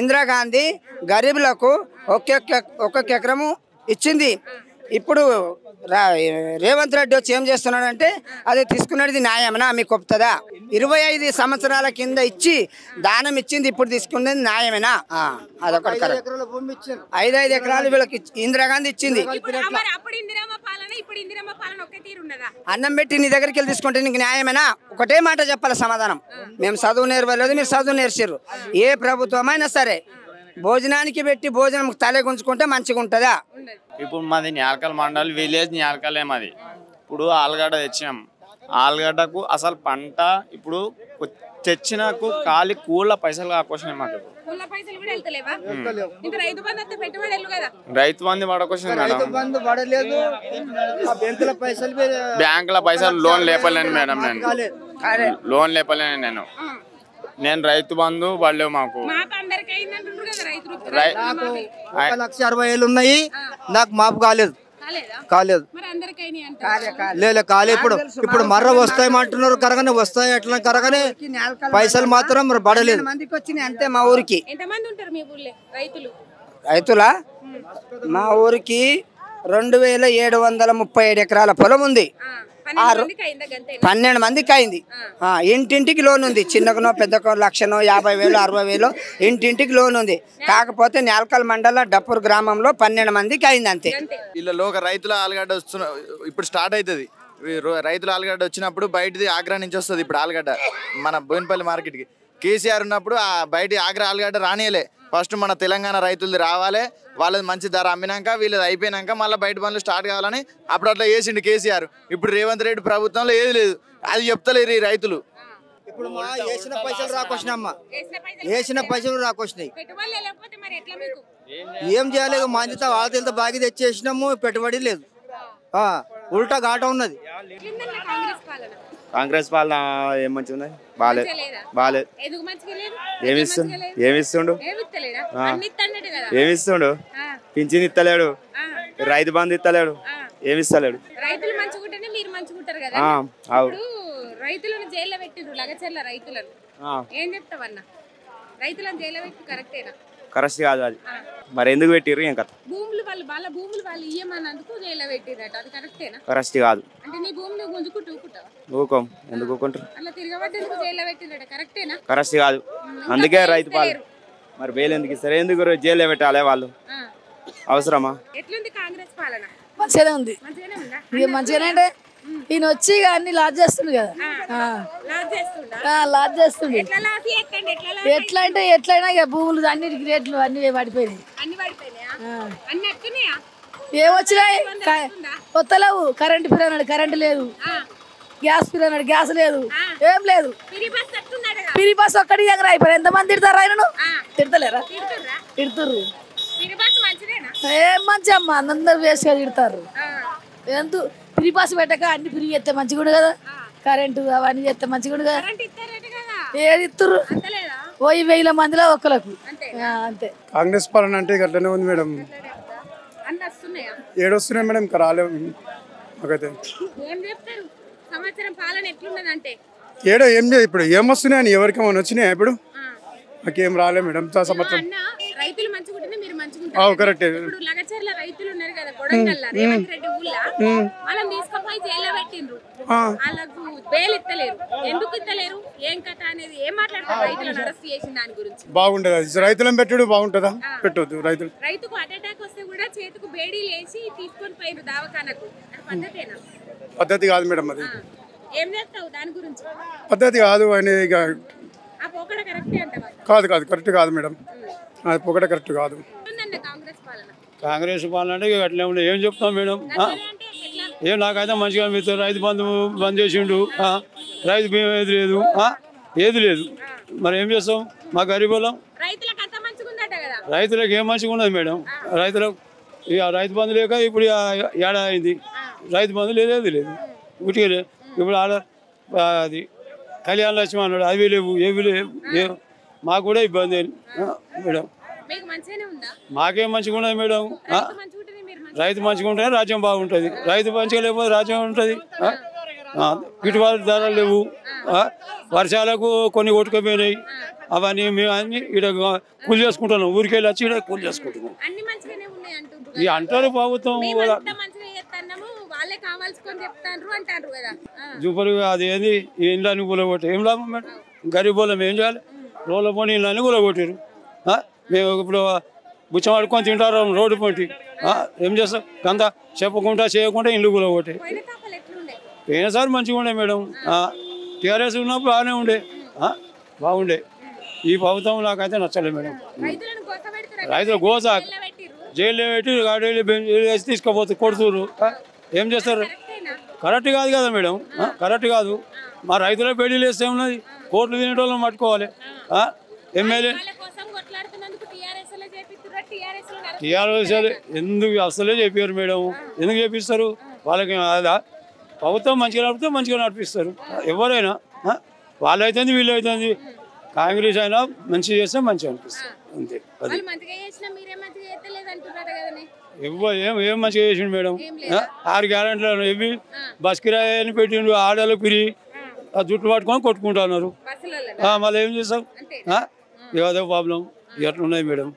ఇందిరాగాంధీ గరీబులకు ఒక్కొక్క ఎకరము ఇచ్చింది. ఇప్పుడు రేవంత్ రెడ్డి వచ్చి ఏం చేస్తున్నాడంటే అది తీసుకున్నది న్యాయమనా మీకు ఒప్పుతుందా? 25 సంవత్సరాల కింద ఇచ్చి దానం ఇచ్చింది, ఇప్పుడు తీసుకున్నది న్యాయమేనా? అదొకటి కరెక్ట్. 5 ఎకరాలు వీళ్ళకి ఇందిరాగాంధీ ఇచ్చింది. అన్నం పెట్టి నీ దగ్గరికి వెళ్ళి తీసుకుంటే నీకు న్యాయమేనా? ఒకటే మాట చెప్పాలి సమాధానం. మేము చదువు నేర్వలేదు, మీరు చదువు నేర్చారు. ఏ ప్రభుత్వమైనా సరే భోజనానికి పెట్టి భోజనం తలే గుంజుకుంటే మంచిగా ఉంటుందా? ఇప్పుడు మాది న్యాల్కల్ మండల్, విలేజ్ న్యాల్కలే మాది. ఇప్పుడు ఆలుగడ్డ తెచ్చినాం. ఆలుగడ్డకు అసలు పంట ఇప్పుడు తెచ్చినకు ఖాళీ కూల పైసలు కాకొచ్చినాయి మాకు. రైతు బంధు పడకొచ్చింది మేడం. బ్యాంకుల పైసలు లోన్ లేపలేను మేడం. లోన్ లేపలేను నేను రైతు బంధు పడలేవు మాకు. 1,60,000 ఉన్నాయి, నాకు మాపు కాలేదు. లేదు కాలే. ఇప్పుడు మర్ర వస్తాయమంటున్నారు, కరగానే వస్తాయి. అట్లా కరగానే పైసలు మాత్రం పడలేదు. అంతే మా ఊరికి రైతులా మా ఊరికి 2,737 ఎకరాల పొలం ఉంది. 12 మందికి అయింది. ఇంటింటికి లోన్ ఉంది. చిన్నకనో పెద్దకో 1,00,000 50,000 60,000 ఇంటింటికి లోన్ ఉంది. కాకపోతే నేల్కల్ మండల డప్పూర్ గ్రామంలో 12 మందికి అయింది అంతే. వీళ్ళలో ఒక రైతుల ఆలుగడ్డ వస్తున్న ఇప్పుడు స్టార్ట్ అవుతుంది. రైతుల ఆలుగడ్డ వచ్చినప్పుడు బయటది ఆగ్రా నుంచి వస్తుంది. ఇప్పుడు ఆలుగడ్డ మన బోయినపల్లి మార్కెట్కి కేసీఆర్ ఉన్నప్పుడు ఆ బయట ఆగ్రా ఆలుగడ్డ రానియలే. ఫస్ట్ మన తెలంగాణ రైతులది రావాలి, వాళ్ళది మంచి ధర అమ్మినాక వీళ్ళది అయిపోయినాక మళ్ళీ బయట పనులు స్టార్ట్ కావాలని అప్పుడు అట్లా చేసిండు కేసీఆర్. ఇప్పుడు రేవంత్ రెడ్డి ప్రభుత్వంలో ఏది లేదు, అది చెప్తలేరు ఈ రైతులు. ఇప్పుడు మా వేసిన పైసలు రాకొచ్చినమ్మా, వేసిన పైసలు రాకొచ్చినాయి. ఏం చేయలేదు, మంచితో వాళ్ళతో బాగా తెచ్చేసినాము, పెట్టుబడి లేదు, ఉల్టా ఘాట ఉన్నది. కాంగ్రెస్ పాలన ఏం మంచిగా ఉన్నది, బాగాలేదు. ఏమిస్తుండు పింఛన్ ఇస్తలేడు, రైతు బంధు ఇస్తలేడు, ఏమిస్తలేడు. రైతులను జైల్లో పెట్టిండ్రు లగచర్ల రైతులను. ఏం చెప్తావన్నా? రైతులను జైల్లో పెట్టి కరెక్టేనా? కరెక్ట్ కాదు అది. మరి ఎందుకు పెట్టిర్రు ఏం కథ? భూములు వాళ్ళు ఇయ్యమన్నందుకు జైల్లో పెట్టిరట, అది కరెక్టేనా? కరెక్ట్ కాదు. అంటే నీ భూమిని గుంజుకుంటూ ఊకుంటావా? ఊకోం, ఎందుకు ఊకుంటారు? అలా తిరగబడ్డేందుకు జైల్లో పెట్టిరట, కరెక్టేనా? కరెక్ట్ కాదు. అందుకే రైతు పాలు మరి బెయిల్ ఎందుకు ఇస్తారు? ఎందుకు జైల్లో పెట్టాలి వాళ్ళు? అవసరమా? ఎట్లుంది కాంగ్రెస్ పాలన? మంచిగానే ఉంది. మంచిగానే అంటే ఈయన వచ్చి అన్ని లాజ్ చేస్తుండు కదా, లాజ్ చేస్తుండు. ఎట్లా అంటే ఎట్లయినా ఇక భూములు అన్నిటికి రేట్లు అన్ని పడిపోయినాయి. ఏమొచ్చినాయి? కొత్తలేవు. కరెంట్ ఫ్రీ అన్నాడు, కరెంట్ లేదు. గ్యాస్ ఫ్రీ అన్నాడు, గ్యాస్ లేదు. ఏం లేదు. ఫ్రీ బస్ ఒక్కడి దగ్గర అయిపోయి ఎంతమంది తిడతారు? ఆయనను తిడతలేరా? తిడుతుర్రు. ఏం మంచి అమ్మ, అందరు వేసుగా తిడతారు. ఎందుకు ఫ్రీ బస్ పెట్టక అన్ని ఫ్రీ చేస్తే మంచిగా కదా, కరెంటు అవన్నీ చేస్తే మంచిగా కదా. ఏది ఇస్తుర్రు? 1000 మందిలో ఒక్కలకు అంతే. కాంగ్రెస్ పాలన అంటే అట్లనే ఉంది మేడం. ఏడొస్తున్నాయి మేడం, ఇంకా రాలేవు మాకైతే. ఏడో ఏం లేదు. ఇప్పుడు ఏమొస్తున్నాయని ఎవరికి ఏమైనా వచ్చినాయా? ఇప్పుడు మాకేం రాలే మేడం సంవత్సరం. రైతులు మంచిగుంటేనే మీరు మంచిగుంటారు. కరెక్ట్. ఇప్పుడు లగచర్ల రైతులు ఉన్నారు కదా కొడంగల్లా, రేవంత్ రెడ్డి ఊళ్ళో వాళ్ళని తీసుకుపోయి జైల్లో పెట్టిండ్రు. వాళ్ళకు బెయిల్ ఇస్తలేరు. ఎందుకు ఇస్తలేరు, ఏం కథ అనేది ఏం మాట్లాడతారు? రైతులను అరెస్ట్ చేసిన దాని గురించి బాగుంటది. రైతులను పెట్టుడు బాగుంటుందా? పెట్టొద్దు. రైతుకు హార్ట్ అటాక్ వస్తే కూడా చేతికి బేడీలు వేసి తీసుకొని పోయిరు దవాఖానకు. పద్ధతేనా? పద్ధతి కాదు మేడం అది. ఏం చేస్తావు దాని గురించి? పద్ధతి కాదు. ఆయన ఇక ఆ పోకడ కరెక్టే అంటావా? కాదు కరెక్ట్ కాదు మేడం, అది పొగట కరెక్ట్ కాదు. కాంగ్రెస్ పాలన అంటే అట్లే ఉండే. ఏం చెప్తాం మేడం? ఏం నాకైతే మంచిగా అనిపిస్తుంది. రైతు బంధు బంద్ చేసిండు, రైతు బీమా ఏది లేదు. మరి ఏం చేస్తాం? మా గరీబ్ వాళ్ళం. రైతులకు ఏం మంచిగా ఉన్నది మేడం? రైతులకు ఇక రైతు బంధు లేక ఇప్పుడు ఏడాది అయింది, రైతు బంధు లేదు. ఉట్టిగా ఇప్పుడు అది కళ్యాణ లక్ష్మి అన్నాడు, అవి లేవు, ఏవి లేవు. మాకు కూడా ఇబ్బంది మేడం. మాకేం మంచిగా ఉన్నది మేడం? రైతు మంచిగా ఉంటేనే రాజ్యం బాగుంటుంది. రైతు మంచిగా లేకపోతే రాజ్యం ఉంటుంది. గిట్టుబాటు ధరలు లేవు. వర్షాలకు కొన్ని కొట్టుకుపోయినాయి. అవన్నీ మేము అన్ని ఇక్కడ కూలి చేసుకుంటున్నాం. ఊరికి వెళ్ళి వచ్చి ఇక్కడ కూలి చేసుకుంటున్నాం. ఇక అంటారు ప్రభుత్వం చూపరు. అది ఏది ఇండ్లని కూలగొట్టి ఏం లాభం మేడం? గరీబ్ వాళ్ళం ఏం చేయాలి? రోడ్ల పోనీ ఇళ్ళని కూలగొట్టారు. మేము ఇప్పుడు బుచ్చం అడుక్కొని తింటారు రోడ్డు పోటీ. ఏం చేస్తాం? అంతా చెప్పకుండా చేయకుండా ఇల్లు కూలగొట్టాయి. పోయినసారి మంచిగా ఉండే మేడం. టీఆర్ఎస్ ఉన్నప్పుడు బాగానే బాగుండే. ఈ ప్రభుత్వం నాకైతే నచ్చలేదు మేడం. రైతులు గోస జైల్లో పెట్టి గాడీలు వేసి తీసుకుపోతే కొడుతురు. ఏం చేస్తారు? కరెక్ట్ కాదు కదా మేడం, కరెక్ట్ కాదు. మా రైతుల పెళ్లిలు వేస్తే ఉన్నది, కోట్లు తినేటోళ్ళని పట్టుకోవాలి. ఎమ్మెల్యే టీఆర్ఎస్ ఎందుకు అసలే చెప్పారు మేడం? ఎందుకు చేపిస్తారు? వాళ్ళకి అదా ప్రభుత్వం మంచిగా నడిపితే మంచిగా నడిపిస్తారు. ఎవరైనా వాళ్ళైతే వీళ్ళు అవుతుంది. కాంగ్రెస్ అయినా మంచిగా చేస్తే మంచిగా అనిపిస్తుంది అంతే. అది ఏం మంచిగా చేసిండు మేడం? 6 గ్యారెంటీలు ఇవి బస్ కిరాయిని పెట్టిండు. ఆడలు పిరి జుట్టు పట్టుకొని కొట్టుకుంటున్నారు. మళ్ళీ ఏం చేస్తాం? ఏదో ప్రాబ్లం ఎట్లున్నాయి మేడం?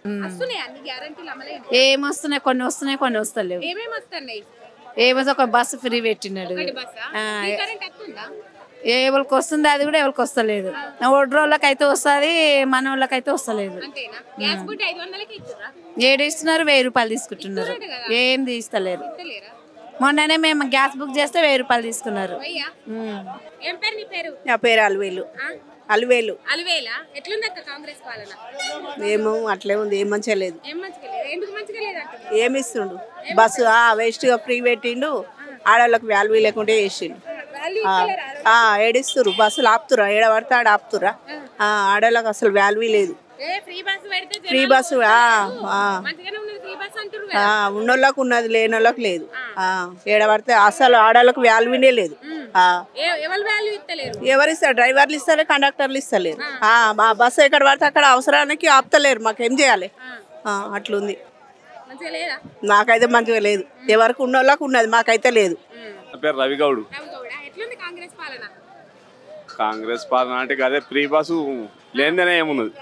ఏమొస్తున్నాయి? కొన్ని వస్తున్నాయి, కొన్ని వస్తలేవు. ఏమో ఒక బస్సు ఫ్రీ పెట్టినాడు ఎవరికి వస్తుంది అది కూడా ఎవరికి వస్తలేదు ఒడ్రోళ్ళకి అయితే వస్తుంది మన వాళ్ళకైతే వస్తలేదు 7 ఇస్తున్నారు 1000 రూపాయలు తీసుకుంటున్నారు ఏం తీస్తలేరు మొన్ననే మేము గ్యాస్ బుక్ చేస్తే 1000 రూపాయలు తీసుకున్నారు నా పేరు అలివేలు ఏమో అట్లే ఉంది ఏం మంచిగా లేదు ఏమి ఇస్తుండు బస్సు వేస్ట్ గా ఫ్రీ పెట్టిండు ఆడవాళ్ళకి వాల్యూ లేకుంటే చేసిండు ఏడిస్తురు బస్సులు ఆపుతురా ఏడ పడితే ఆడ ఆపుతురా ఆడవాళ్ళకి అసలు వాల్యూ లేదు ఫ్రీ బస్సు ఉన్నోళ్ళకి ఉన్నది లేనోళ్ళకి లేదు ఏడ పడితే అసలు ఆడవాళ్ళకి వాల్యూనే లేదు ఎవరు ఇస్తారు డ్రైవర్లు ఇస్తారు కండక్టర్లు ఇస్తలేరు బస్సు ఎక్కడ పడితే అక్కడ అవసరానికి ఆపుతలేరు మాకేం చేయాలి అట్లుంది నాకైతే మంచిగా లేదు ఎవరికి ఉన్నోళ్ళకి ఉన్నది మాకైతే లేదు పేరు రవిగౌడు కాంగ్రెస్ పాలన అంటే అదే ఫ్రీ బస్సు లేనిదేనే ఏమున్నది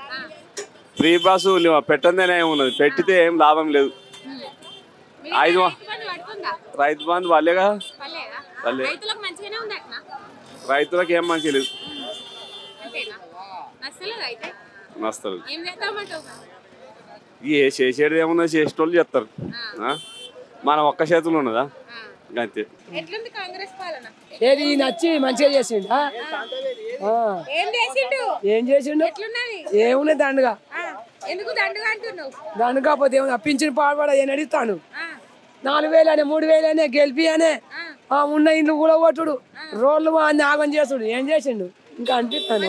ఫ్రీ బస్సు పెట్టందేనే ఏమున్నది పెట్టితే ఏం లాభం లేదు 5 రైతు బంధు వాళ్ళేగా రైతులకు ఏం మంచి లేదు నష్టం ఏ చేసేది ఏమున్నది చేసేటోళ్ళు చేస్తారు మనం ఒక్క చేతులు ఉన్నదా అంతే ఏది నచ్చి మంచిగా చేసిండు ఏం చేసిండు ఏమున్నాయి దండగా దండు కాకపోతే ఏమన్నా పింఛన్ పాడబడ ఏం అడుగుతాను 4000 అనే 3000 అనే గెలిపి అనే ఉన్న ఇండ్లు కూడా కొట్టుడు రోడ్లు నాగం చేసుడు ఏం చేసిండు ఇంకా అనిపిస్తాను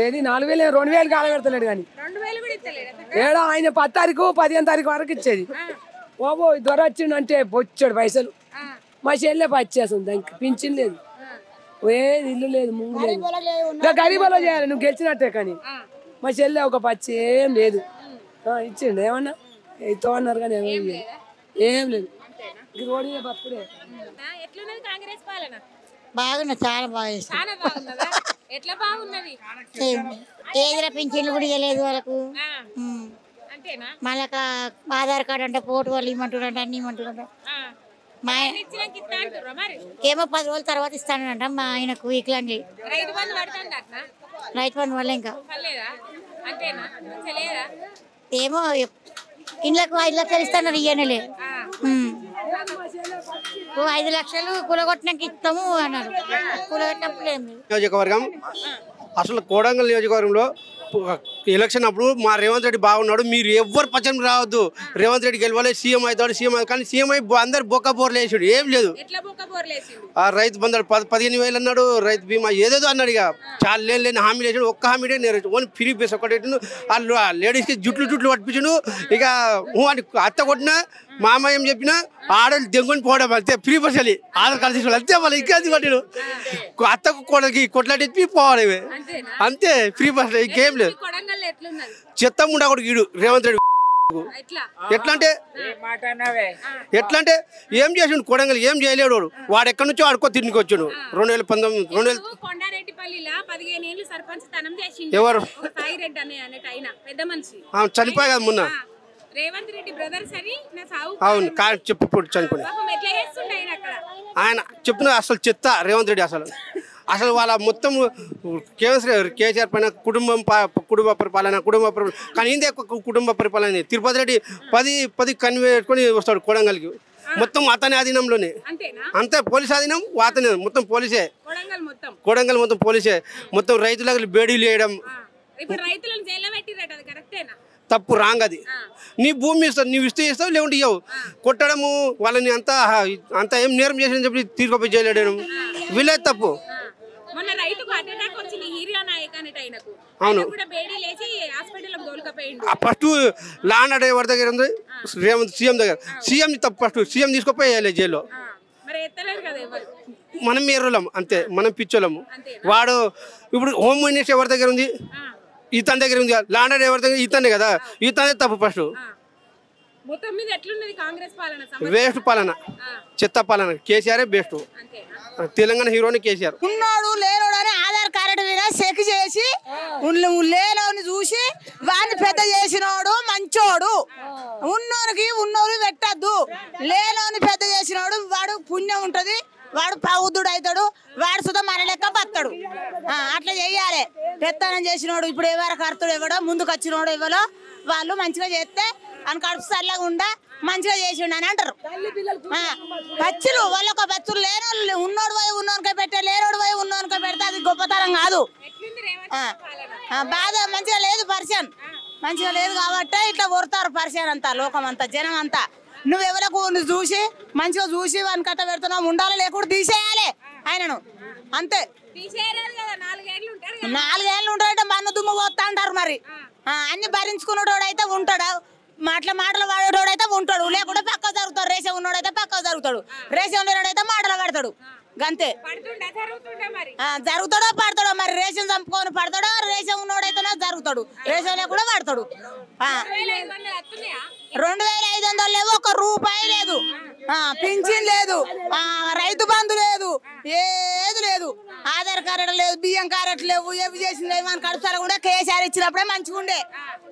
ఏది 4000 2000 కాల పెడతలేడు కానీ ఏడా ఆయన 10 తారీఖు 15 తారీఖు వరకు ఇచ్చేది బాబో జ్వర వచ్చిండు అంటే బొచ్చాడు పైసలు మా చెల్లె పచ్చేస్తుంది దానికి పింఛన్ లేదు ఏది ఇల్లు లేదు ముందు లేదు ఇంకా గరీబలో చేయాలి నువ్వు గెలిచినట్టే కానీ మా చెల్లె ఒక పచ్చి ఏం లేదు ఇచ్చిండు ఏమన్నా ఇతో అన్నారు కానీ ఏం లేదు రోడ్డు బతుకుడే బాగున్నది చాలా బాగా ఎట్లా బాగున్నది ఏదిరా పింఛన్లు కూడా ఇవ్వలేదు వాళ్ళకు మళ్ళీ ఆధార్ కార్డు అంటే పోటు వాళ్ళు ఇమ్మంటున్నారంట అన్ని ఇమ్మంటున్నారంట మా ఏమో 10 రోజుల తర్వాత ఇస్తానంట మా ఆయనకు వికలాంగి రైతు బంధు వల్ల ఇంకా ఏమో ఇండ్లకు 5 లక్షలు ఇస్తాను ఇయ్యనలే 5 లక్షలు కూలగొట్టినాక ఇస్తాము అన్నారు కూలగొట్టినప్పుడు నియోజకవర్గం అసలు కోడంగల్ నియోజకవర్గంలో ఎలక్షన్ అప్పుడు మా రేవంత్ రెడ్డి బాగున్నాడు మీరు ఎవ్వరు పచ్చని రావద్దు రేవంత్ రెడ్డి గెలవాలి సీఎం అవుతాడు సీఎం కానీ సీఎం అయి అందరు బొక్క బోర్లు వేసాడు ఏం లేదు రైతు బంధు 15,000 అన్నాడు రైతు బీమా ఏదేదో అన్నాడు ఇక చాలా లేని హామీలు వేసాడు ఒక్క హామీ నేర్చు ఓన్ ఫ్రీ బేస్ ఒకటి వాళ్ళు లేడీస్కి జుట్లు పట్టించాడు ఇక అని అత్త కొట్టినా మామ ఏం చెప్పినా ఆడలు దెంగుని పోవడం అంతే ఫ్రీ బస్ వెళ్ళి ఆధార్ కార్డు తీసుకోవాలి అంతే వాళ్ళు ఇంకా కొట్టాడు అత్తకు కొడకి కొట్లాడి పోవాలి అంతే ఫ్రీ బస్ ఇంకేం లేదు చెత్త ముండా కూడా గీడు రేవంత్ రెడ్డి ఎట్లా అంటే ఏం చేసిండు కొడంగల్ ఏం చేయలేడు వాడు ఎక్కడి నుంచో ఆడుకో తిరిగి వచ్చాడు 2019 ఎవరు చనిపోయి కదా మొన్న రేవంత్ రెడ్డి బ్రదర్స్ అని అవును చెప్పు చనిపోయి ఆయన చెప్పిన అసలు చెత్త రేవంత్ రెడ్డి అసలు వాళ్ళ మొత్తం కేసీఆర్ పైన కుటుంబ పరిపాలన కానీ ఇందే కుటుంబ పరిపాలన తిరుపతి రెడ్డి 10 కన్వే పెట్టుకొని వస్తాడు కొడంగల్కి మొత్తం అతని ఆధీనంలోనే అంతే పోలీస్ ఆధీనం అతని మొత్తం పోలీసే కొడంగల్ మొత్తం పోలీసే మొత్తం రైతులకు బేడీలు వేయడం తప్పు రాంగ్ అది నీ భూమి ఇస్తావు నువ్వు ఇస్తే ఇస్తావు లేకుంటే ఇవ్వవు కొట్టడము వాళ్ళని అంతా ఏం నేరం చేసి చెప్పి తీసుకుపోయి చేయలేడు వీళ్ళే తప్పు అవును ఫస్ట్ లాండ్ ఆర్డర్ ఎవరి దగ్గర ఉంది సీఎం దగ్గర సీఎం తప్పు ఫస్ట్ సీఎం తీసుకుపోయి జైల్లో మనం ఎర్రలము అంతే మనం పిచ్చోళ్ళము వాడు ఇప్పుడు హోమ్ మినిస్టర్ ఎవరి దగ్గర ఉంది ఇతని దగ్గర ఉంది లాండ్ ఆర్డర్ ఎవరి దగ్గర ఇతనే కదా ఇతనే తప్పు ఫస్ట్ వేస్ట్ పాలన చెత్త పాలన కేసీఆర్ బెస్ట్ తెలంగాణ హీరోని కేసీఆర్ ఉన్నాడు లేనోడు అని ఆధార్ కార్డు మీద చెక్ చేసి లేనోని చూసి వాడిని పెద్ద చేసినోడు మంచోడు. ఉన్నోనికి ఉన్నోరు పెట్టద్దు. లేనోని పెద్ద చేసినోడు వాడు పుణ్యం ఉంటది, వాడు పౌదుడు అవుతాడు, వాడు సుధా మన లెక్క బతాడు. అట్లా చెయ్యాలి. పెత్తనం చేసినోడు ఇప్పుడు ఎవరు కర్తుడు ఎవడో ముందుకు వచ్చినోడు ఎవరో వాళ్ళు మంచిగా చేస్తే అని కడుపు చల్లగా ఉండా మంచిగా చేసిండు అని అంటారు. బచ్చులు వాళ్ళొక బచ్చులు లేనోళ్ళు ఉన్నోడు పోయి ఉన్నోనికే పెట్టే, లేనోడు పోయి ఉన్నోనికే పెడితే అది గొప్పతనం కాదు. బాధ మంచిగా లేదు, పరిచయం మంచిగా లేదు కాబట్టి ఇట్లా కొడతారు పరిచయం అంతా, లోకం అంతా, జనం అంతా. నువ్వు ఎవరకు చూసి మంచిగా చూసి వాని కట్ట పెడుతున్నావు, ఉండాలి లేకుండా తీసేయాలి ఆయనను అంతే. 4 ఏళ్ళు ఉంటాడంటే మన్ను దుమ్ము పోతా అంటారు. మరి అన్ని భరించుకున్నోడు అయితే ఉంటాడు, మాటలు వాడేటోడైతే ఉంటాడు, లేకుండా పక్క జరుగుతాడు. రేషం ఉన్నోడైతే పక్క జరుగుతాడు, రేషం లేనోడైతే మాటలు పడతాడు. గంతే జరుగుతాడో పడతాడో. మరి రేషన్ చంపుకొని పడతాడో, రేషన్ ఉన్నోడైతేనే జరుగుతాడు, రేషన్ లేకుండా పడతాడు. 2500 లేవు, 1 రూపాయి లేదు, పింఛన్ లేదు, రైతు బంధు లేదు, ఏది లేదు, ఆధార్ కార్డు లేదు, బియ్యం కార్డు లేవు, ఏవి చేసింది మన కడుపుతల కూడా కేసీఆర్ ఇచ్చినప్పుడే మంచిగా ఉండే.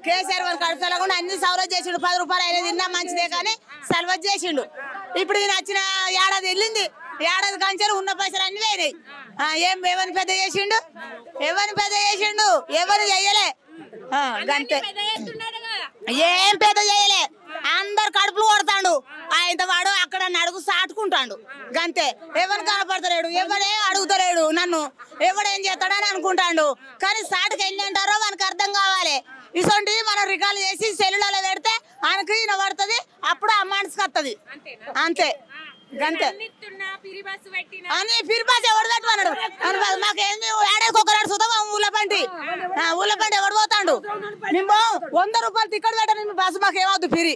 కేసీఆర్ మన కడుపుతల కూడా అన్ని సౌలభ్యం చేసిండు. 10 రూపాయలు అయినా తిన్నా మంచిదే కానీ సర్వజ్ చేసిండు. ఇప్పుడు ఈయన వచ్చిన ఏడాది వెళ్ళింది, ఏడాది కంచెలు ఉన్న పైసలు అన్ని వేయినాయి. ఎవరిని పెద్ద చేసిండు, ఎవరిని పెద్ద చేసిండు, ఎవరు చెయ్యలే. గంతే, ఏం పెద్ద చేయలే. అందరు కడుపులు కొడతాడు. ఆయన వాడు అక్కడ అడుగు సాటుకుంటాడు. గంతే, ఎవరు కనపడతలేడు, ఎవరే అడుగుతలేడు, నన్ను ఎవడేం చేస్తాడని అనుకుంటాడు. కానీ సాటుకు ఎన్ని అంటారో మనకు అర్థం కావాలి. ఇసొంటి మనం రికార్డు చేసి సెల్లులలో పెడితే ఆయనకి ఈయన పడుతుంది, అప్పుడు ఆ మనసుకు వస్తుంది. అంతే గంతే. అని ఫిర్బాస్ ఎవడు పెట్టమన్నాడు? మాకేంది ఏడాదికి ఒకనాడు చూద్దాం. ఊళ్ళపండి ఎవడు పోతాడు? మేము 100 రూపాయలు టికెట్ పెట్టను బస్సు. మాకేమద్దు పిరి,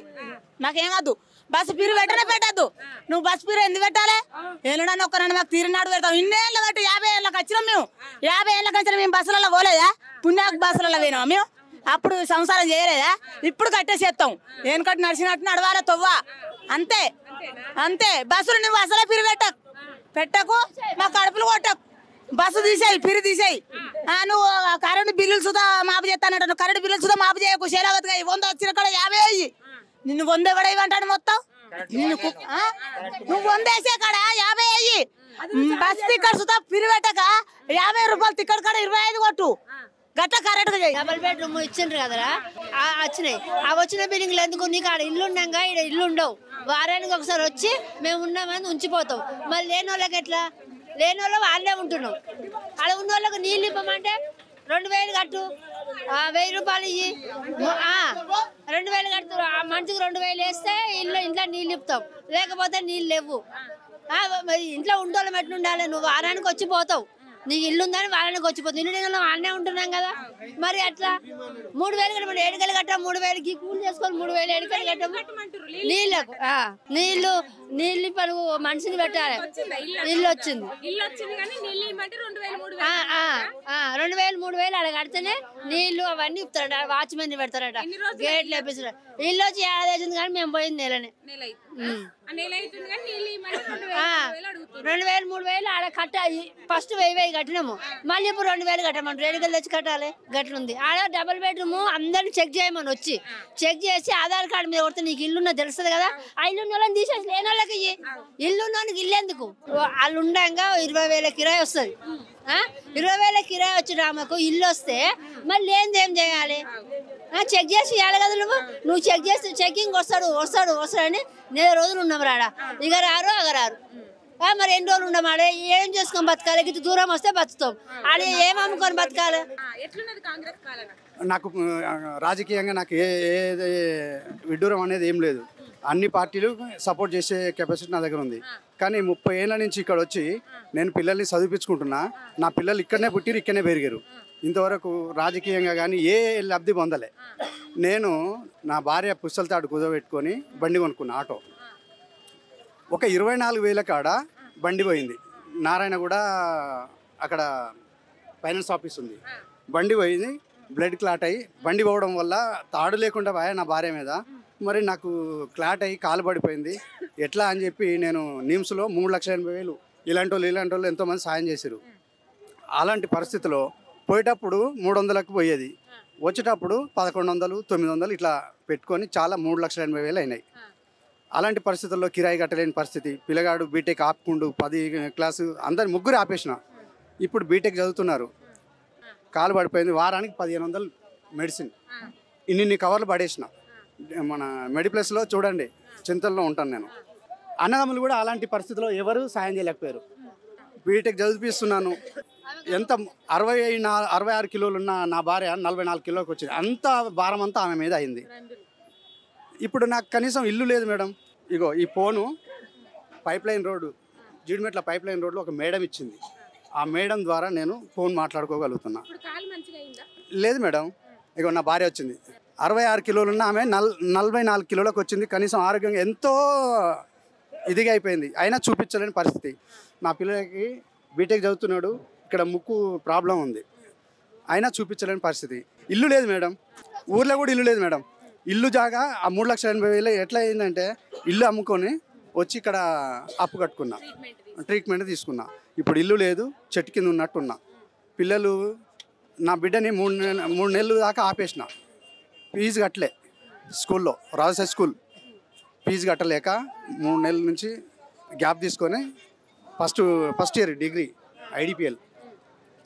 మాకేమద్దు బస్సు పిరి పెట్టనే పెట్టద్దు. నువ్వు బస్సు పిరి ఎందుకు పెట్టాలి? ఏళ్ళని ఒక్కనాడు మాకు తీరినాడు పెడతాం. ఇన్నేళ్ళ బట్టి 50 ఏళ్ళకి వచ్చినాం మేము. 50 ఏళ్ళకి వచ్చినా మేము బస్సులలో పోలేదా? పుణ్యాకు బస్సులలో పోయినావా మేము? అప్పుడు సంసారం చేయలేదా? ఇప్పుడు కట్టేసేస్తాం. ఏనుకట్టు నడిచినట్టు నడవాలి తొవ్వ. అంతే అంతే. బస్సులు నువ్వు అసలే పిరి పెట్టకు, మా కడుపులు కొట్టకు. బస్సు తీసేయి, పిరి తీసేయి. నువ్వు కరెంటు బిల్లులు సుధా మాపు చేస్తానంట. నువ్వు కరెంటు బిల్లులు సుధా మాపు చేయకు. శేలావతిగా 100 వచ్చిన కాడ 50 అయ్యి. నిన్ను 100 ఎవడేమంటాడు మొత్తం? నువ్వు 100 వేసే కాడ 50 అయ్యి. బస్సు టికెట్ సుధా పిరి పెట్టక 50 రూపాయలు టికెట్ కాడ 25 కొట్టు. గట్ల కరెక్ట్ గా డబుల్ బెడ్రూమ్ ఇచ్చిండ్రు కదరా, వచ్చినాయి. ఆ వచ్చిన బిల్డింగ్లు ఎందుకు? నీకు ఆడ ఇల్లు ఉన్నాగా, ఇక్కడ ఇల్లు ఉండవు. వారానికి ఒకసారి వచ్చి మేము ఉన్నామని ఉంచిపోతాం. మరి లేని వాళ్ళకి ఎట్లా? లేని వాళ్ళు వాళ్ళే ఉంటున్నాం. అలా ఉన్న వాళ్ళకి నీళ్ళు ఇవ్వమంటే 2000 కట్టు, 1000 రూపాయలు ఇయ్యి, 2000 కట్టు. మనిషికి 2000 వేస్తే ఇంట్లో నీళ్ళు ఇప్పుతాం, లేకపోతే నీళ్ళు లేవు. మరి ఇంట్లో ఉండోళ్ళం ఎట్లా ఉండాలి? నువ్వు వారానికి వచ్చి పోతావు, నీకు ఇల్లు ఉందని వారానికి వచ్చిపోతుంది. ఇల్లు నేను వాళ్ళనే ఉంటున్నాం కదా. మరి అట్లా 3000 కట్టమని 7 కట్టాం. 3000కి కూలి చేసుకొని 3000 7 కట్టాము. నీళ్ళకు నీళ్ళు పని మనిషిని పెట్టాలి. ఇల్లు వచ్చింది, 2000 3000 అలా కడితేనే నీళ్లు అవన్నీ ఇస్తారట. వాచ్మెన్ పెడతారట, గేట్లు వేపిస్తారు. ఇల్లు వచ్చి 7 అవుతుంది కానీ మేము పోయింది నెలనే. 2000 3000 ఆడ కట్టాలి. ఫస్ట్ 1000 కట్టినాము, మళ్ళీ ఇప్పుడు 2000 కట్టమంటారు. 7 తెచ్చి కట్టాలి. గట్లుంది ఆడ. డబుల్ బెడ్రూమ్ అందరిని చెక్ చేయమని వచ్చి చెక్ చేసి ఆధార్ కార్డు మీద కొడితే నీకు ఇల్లున్నా తెలుస్తుంది కదా. ఆ ఇల్లు వాళ్ళని తీసేసి లేని వాళ్ళకి ఇల్లున్నోనికి ఇల్లు ఎందుకు? వాళ్ళు ఉండగా 20,000 కిరాయి వస్తుంది. 20,000 కిరాయి వచ్చిన ఆమెకు ఇల్లు వస్తే మళ్ళీ ఏంది ఏం చేయాలి? చెక్ చేసి ఇవ్వాలి కదా. నువ్వు చెక్ చేసి చెకింగ్ వస్తాడని 4 రోజులు ఉన్నాం రాడా. ఇక రారు అగరారు. మరి ఎన్ని రోజులు ఉండమాడే? ఏం చేసుకొని బతకాలి? ఇంత దూరం వస్తే బతుకుతాం, అది ఏం అమ్ముకొని బతకాలి? నాకు రాజకీయంగా నాకు ఏ విడ్డూరం అనేది ఏం లేదు. అన్ని పార్టీలు సపోర్ట్ చేసే కెపాసిటీ నా దగ్గర ఉంది. కానీ 30 ఏళ్ళ నుంచి ఇక్కడ వచ్చి నేను పిల్లల్ని చదివించుకుంటున్నా. నా పిల్లలు ఇక్కడనే పుట్టిరు, ఇక్కడనే పెరిగారు. ఇంతవరకు రాజకీయంగా కానీ ఏ లబ్ధి పొందలే. నేను నా భార్య పుస్తల తాడు కుదబెట్టుకొని బండి కొనుక్కున్నా, ఆటో. ఒక 24,000 కాడ బండి పోయింది. నారాయణ కూడా అక్కడ ఫైనాన్స్ ఆఫీస్ ఉంది. బండి పోయింది, బ్లడ్ క్లాట్ అయ్యి బండి పోవడం వల్ల తాడు లేకుండా పోయా నా భార్య మీద. మరి నాకు క్లాట్ అయ్యి కాలు పడిపోయింది. ఎట్లా అని చెప్పి నేను నిమ్స్లో 3,80,000 ఇలాంటి వాళ్ళు ఎంతోమంది సాయం చేశారు. అలాంటి పరిస్థితిలో పోయేటప్పుడు 300లకు పోయేది. వచ్చేటప్పుడు 1100, 900 ఇట్లా పెట్టుకొని చాలా 3,80,000 అయినాయి. అలాంటి పరిస్థితుల్లో కిరాయి కట్టలేని పరిస్థితి. పిల్లగాడు బీటెక్ ఆపుకుండు 10 క్లాసు అందరు ముగ్గురు ఆపేసిన. ఇప్పుడు బీటెక్ చదువుతున్నారు. కాలు పడిపోయింది. వారానికి 1500 మెడిసిన్. ఇన్ని కవర్లు పడేసిన. మన మెడిప్లస్లో చూడండి, చింతల్లో ఉంటాను నేను. అన్నదమ్ములు కూడా అలాంటి పరిస్థితిలో ఎవరు సాయం చేయలేకపోయారు. బీటెక్ చదివిస్తున్నాను. ఎంత 66 కిలోలు ఉన్న నా భార్య 44 కిలోకి వచ్చింది. అంత భారం అంతా ఆమె మీద అయింది. ఇప్పుడు నాకు కనీసం ఇల్లు లేదు మేడం. ఇగో ఈ phone pipeline road, Jeedimetla pipeline రోడ్లో ఒక మేడం ఇచ్చింది. ఆ మేడం ద్వారా నేను ఫోన్ మాట్లాడుకోగలుగుతున్నా. లేదు మేడం. ఇగో నా భార్య వచ్చింది. 66 కిలోలు ఉన్న ఆమె 44 కిలోలకు వచ్చింది. కనీసం ఆరోగ్యంగా ఎంతో ఇదిగా అయిపోయింది. అయినా చూపించలేని పరిస్థితి. నా పిల్లలకి బీటెక్ చదువుతున్నాడు. ఇక్కడ ముక్కు ప్రాబ్లం ఉంది. అయినా చూపించలేని పరిస్థితి. ఇల్లు లేదు మేడం. ఊర్లో కూడా ఇల్లు లేదు మేడం. ఇల్లు జాగా ఆ 3,80,000 ఎట్లా అయిందంటే ఇల్లు అమ్ముకొని వచ్చి ఇక్కడ అప్పు కట్టుకున్నా, ట్రీట్మెంట్ తీసుకున్నా. ఇప్పుడు ఇల్లు లేదు, చెట్టు కింద ఉన్నట్టున్నా. పిల్లలు నా బిడ్డని 3 నెలలు దాకా ఆపేసిన. ఫీజు కట్టలే స్కూల్లో, రాజశేఖర్ స్కూల్ ఫీజు కట్టలేక 3 నెలల నుంచి గ్యాప్ తీసుకొని ఫస్ట్ ఇయర్ డిగ్రీ ఐడిపిఎల్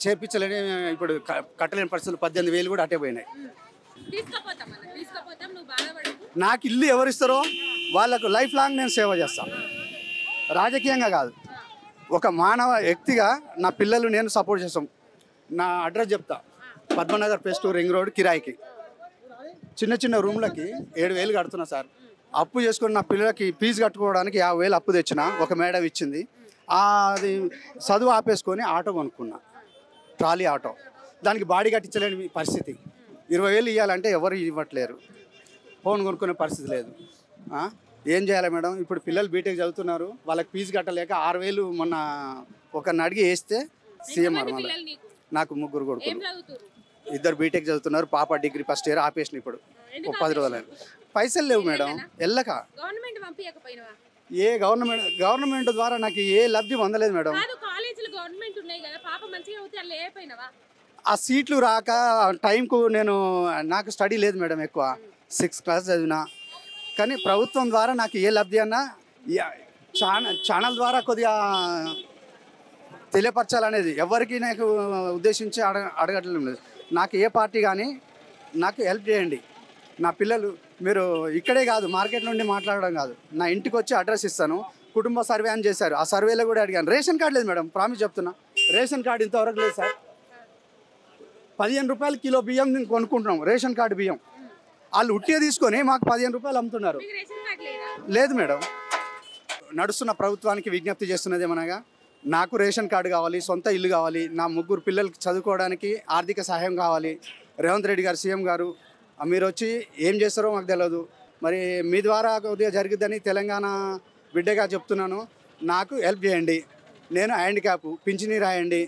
చేర్పించలేని ఇప్పుడు కట్టలేని పరిస్థితులు 18,000 కూడా అట్టే పోయినాయి. నాకు ఇల్లు ఎవరిస్తారో వాళ్ళకు లైఫ్ లాంగ్ నేను సేవ చేస్తాను. రాజకీయంగా కాదు, ఒక మానవ వ్యక్తిగా నా పిల్లలు నేను సపోర్ట్ చేస్తాం. నా అడ్రస్ చెప్తా. పద్మనగర్ ఫేస్ 2 రింగ్ రోడ్ కిరాయికి చిన్న రూమ్లకి 7,000 కడుతున్నా సార్. అప్పు చేసుకుని నా పిల్లలకి ఫీజు కట్టుకోవడానికి 50,000 అప్పు తెచ్చిన. ఒక మేడం ఇచ్చింది. అది చదువు ఆపేసుకొని ఆటో కొనుక్కున్నా, ట్రాలీ ఆటో. దానికి బాడీ కట్టించలేని పరిస్థితి. 20,000 ఇవ్వాలంటే ఎవరు ఇవ్వట్లేరు. ఫోన్ కొనుక్కునే పరిస్థితి లేదు. ఏం చేయాలి మేడం? ఇప్పుడు పిల్లలు బీటెక్ చదువుతున్నారు. వాళ్ళకి ఫీజు కట్టలేక 6,000 మొన్న ఒకరిని అడిగి వేస్తే సీఎం నాకు 3 కొడుకులు, 2 బీటెక్ చదువుతున్నారు. పాప డిగ్రీ ఫస్ట్ ఇయర్ ఆపేసిన. ఇప్పుడు 10 రోజులు పైసలు లేవు మేడం. వెళ్ళక ఏ గవర్నమెంట్ ద్వారా నాకు ఏ లబ్ధి పొందలేదు మేడం. ఆ సీట్లు రాక టైంకు నాకు స్టడీ లేదు మేడం. ఎక్కువ 6th క్లాస్ చదివినా. కానీ ప్రభుత్వం ద్వారా నాకు ఏ లబ్ధి అన్నా ఛానల్ ద్వారా కొద్దిగా తెలియపరచాలనేది ఎవరికి నాకు ఉద్దేశించి అడగట్లేదు లేదు. నాకు ఏ పార్టీ కానీ నాకు హెల్ప్ చేయండి. నా పిల్లలు మీరు ఇక్కడే కాదు, మార్కెట్ నుండి మాట్లాడడం కాదు, నా ఇంటికి వచ్చి అడ్రస్ ఇస్తాను. కుటుంబ సర్వే అని చేశారు. ఆ సర్వేలో కూడా అడిగాను. రేషన్ కార్డు లేదు మేడం. ప్రామిస్ చెప్తున్నా, రేషన్ కార్డు ఇంతవరకు లేదు సార్. 15 రూపాయలు కిలో బియ్యం కొనుక్కుంటున్నాం, రేషన్ కార్డు బియ్యం. వాళ్ళు ఉట్టిగా తీసుకొని మాకు 15 రూపాయలు అమ్ముతున్నారు. లేదు మేడం. నడుస్తున్న ప్రభుత్వానికి విజ్ఞప్తి చేస్తున్నది ఏమనగా, నాకు రేషన్ కార్డు కావాలి, సొంత ఇల్లు కావాలి, నా 3 పిల్లలకి చదువుకోవడానికి ఆర్థిక సహాయం కావాలి. రేవంత్ రెడ్డి గారు సీఎం గారు మీరు వచ్చి ఏం చేస్తారో మాకు తెలియదు. మరి మీ ద్వారా కొద్దిగా జరిగిద్దని తెలంగాణ బిడ్డగా చెప్తున్నాను. నాకు హెల్ప్ చేయండి. నేను హ్యాండిక్యాప్ పింఛనీ రాయండి.